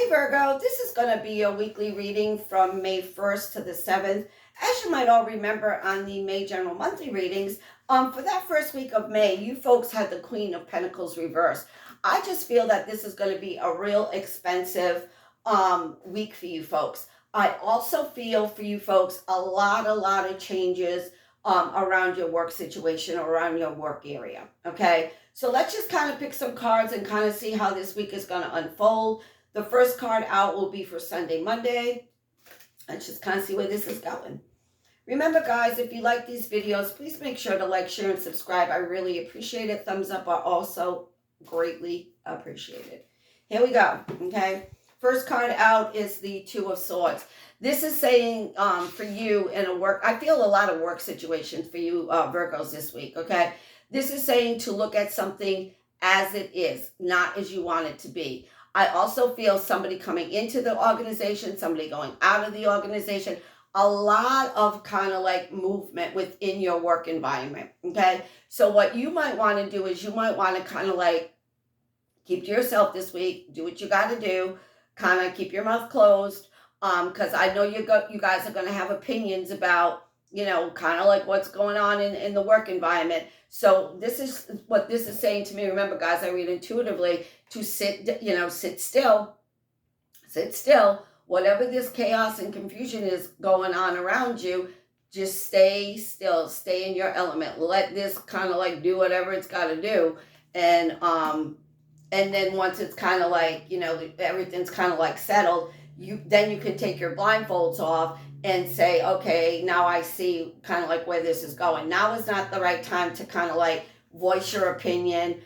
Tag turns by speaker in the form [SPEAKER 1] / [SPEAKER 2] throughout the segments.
[SPEAKER 1] Hey Virgo, this is going to be a weekly reading from May 1st to the 7th. As you might all remember on the May general monthly readings, for that first week of May, you folks had the Queen of Pentacles reversed. I just feel that this is going to be a real expensive week for you folks. I also feel for you folks a lot of changes around your work situation or around your work area. Okay, so let's just kind of pick some cards and kind of see how this week is going to unfold. The first card out will be for Sunday, Monday. Let's just kind of see where this is going. Remember, guys, if you like these videos, please make sure to like, share, and subscribe. I really appreciate it. Thumbs up are also greatly appreciated. Here we go, okay? First card out is the Two of Swords. This is saying for you in a work, I feel a lot of work situations for you Virgos this week, okay? This is saying to look at something as it is, not as you want it to be. I also feel somebody coming into the organization, somebody going out of the organization, a lot of kind of like movement within your work environment, okay? So what you might want to do is you might want to kind of like keep to yourself this week, do what you got to do, kind of keep your mouth closed, because I know you guys are going to have opinions about, you know, kind of like what's going on in the work environment. So this is what this is saying to me. Remember, guys, I read intuitively to sit, you know, sit still, whatever this chaos and confusion is going on around you, just stay still, stay in your element. Let this kind of like do whatever it's got to do. And then once it's kind of like, you know, everything's kind of like settled, then you can take your blindfolds off and say, okay, now I see kind of like where this is going. Now is not the right time to kind of like voice your opinion,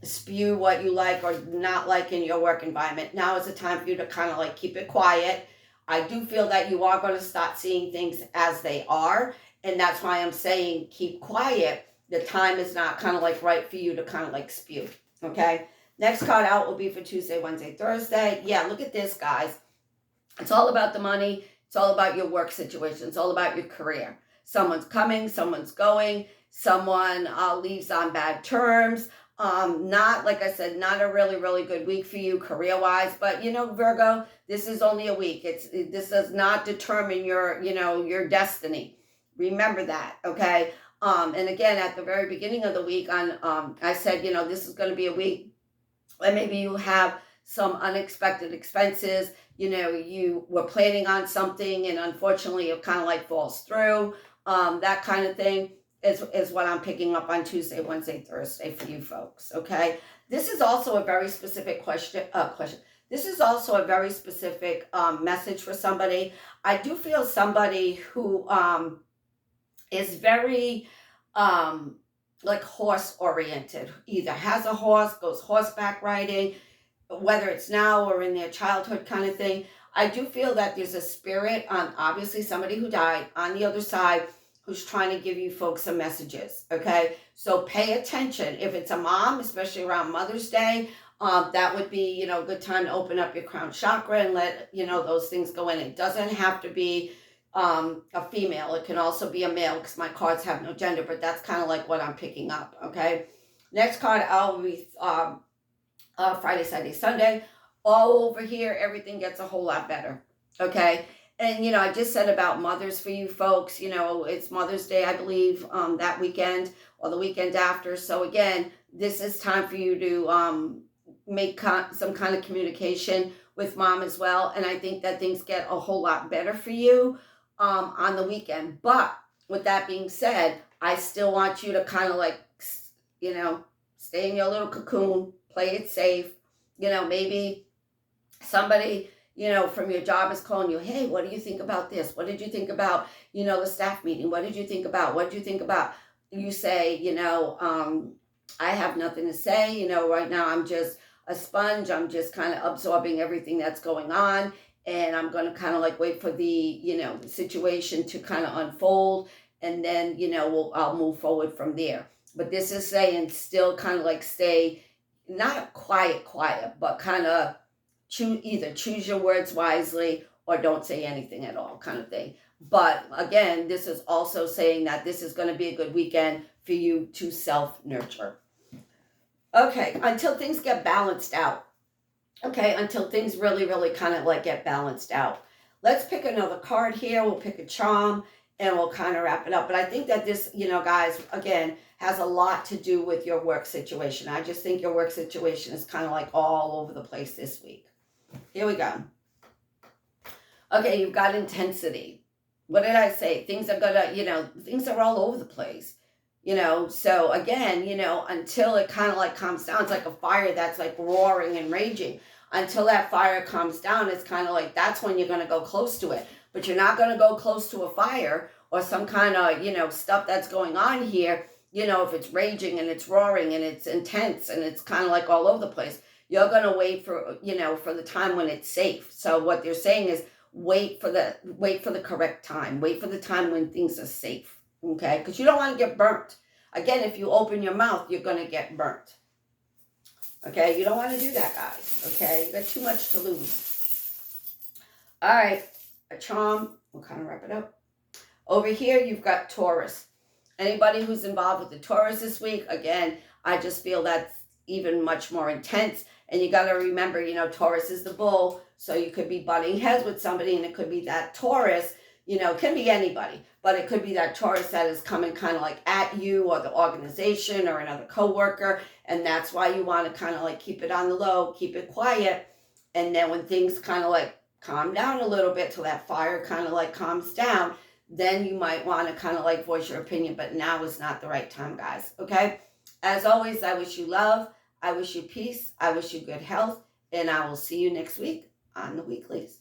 [SPEAKER 1] spew what you like or not like in your work environment. Now is the time for you to kind of like keep it quiet. I do feel that you are going to start seeing things as they are. And that's why I'm saying keep quiet. The time is not kind of like right for you to kind of like spew. Okay. Next card out will be for Tuesday, Wednesday, Thursday. Yeah, look at this, guys. It's all about the money. It's all about your work situation. It's all about your career. Someone's coming, someone's going, someone leaves on bad terms. Not, like I said, not a really good week for you career-wise. But, you know, Virgo, this is only a week. This does not determine your, you know, your destiny. Remember that, okay? And again, at the very beginning of the week, I said, you know, this is going to be a week where maybe you have some unexpected expenses. You know, you were planning on something and unfortunately it kind of like falls through. That kind of thing is what I'm picking up on Tuesday, Wednesday, Thursday for you folks, okay? This is also a very specific question. This is also a very specific message for somebody. I do feel somebody who is very like horse oriented, either has a horse, goes horseback riding, whether it's now or in their childhood kind of thing. I do feel that there's a spirit on obviously somebody who died on the other side who's trying to give you folks some messages, okay? So pay attention. If it's a mom, especially around Mother's Day, that would be, you know, a good time to open up your crown chakra and let, you know, those things go in. It doesn't have to be a female. It can also be a male because my cards have no gender, but that's kind of like what I'm picking up, okay? Next card out will be Friday, Saturday, Sunday. All over here, everything gets a whole lot better, okay? And, you know, I just said about mothers for you folks, you know, it's Mother's Day, I believe, that weekend or the weekend after. So again, this is time for you to make some kind of communication with mom as well. And I think that things get a whole lot better for you on the weekend. But with that being said, I still want you to kind of like, you know, stay in your little cocoon, play it safe. You know, maybe somebody, you know, from your job is calling you, hey, what do you think about this? What did you think about, you know, the staff meeting? What did you think about? What did you think about? You say, you know, I have nothing to say. You know, right now I'm just a sponge. I'm just kind of absorbing everything that's going on. And I'm going to kind of like wait for the, you know, the situation to kind of unfold. And then, you know, I'll move forward from there. But this is saying still kind of like stay, not quiet, but kind of either choose your words wisely or don't say anything at all kind of thing. But again, this is also saying that this is going to be a good weekend for you to self-nurture. Okay, until things get balanced out. Okay, until things really, really kind of like get balanced out. Let's pick another card here. We'll pick a charm and we'll kind of wrap it up. But I think that this, guys, again, has a lot to do with your work situation. I just think your work situation is kind of like all over the place this week. Here we go. Okay, you've got intensity. What did I say? Things are gonna, things are all over the place. So again, until it kind of like calms down, it's like a fire that's like roaring and raging. Until that fire calms down, it's kind of like that's when you're gonna go close to it. But you're not gonna go close to a fire or some kind of, stuff that's going on here. If it's raging and it's roaring and it's intense and it's kind of like all over the place, you're gonna wait for the time when it's safe. So what they're saying is wait for the correct time. Wait for the time when things are safe. Okay, because you don't want to get burnt. Again, if you open your mouth, you're going to get burnt. Okay, you don't want to do that, guys. Okay, you got too much to lose. All right, a charm. We'll kind of wrap it up. Over here, you've got Taurus. Anybody who's involved with the Taurus this week, again, I just feel that's even much more intense. And you got to remember, Taurus is the bull. So you could be butting heads with somebody, and it could be that Taurus, it can be anybody, but it could be that Taurus that is coming kind of like at you or the organization or another coworker. And that's why you want to kind of like keep it on the low, keep it quiet. And then when things kind of like calm down a little bit till that fire kind of like calms down, then you might want to kind of like voice your opinion. But now is not the right time, guys. Okay. As always, I wish you love. I wish you peace. I wish you good health. And I will see you next week on the weeklies.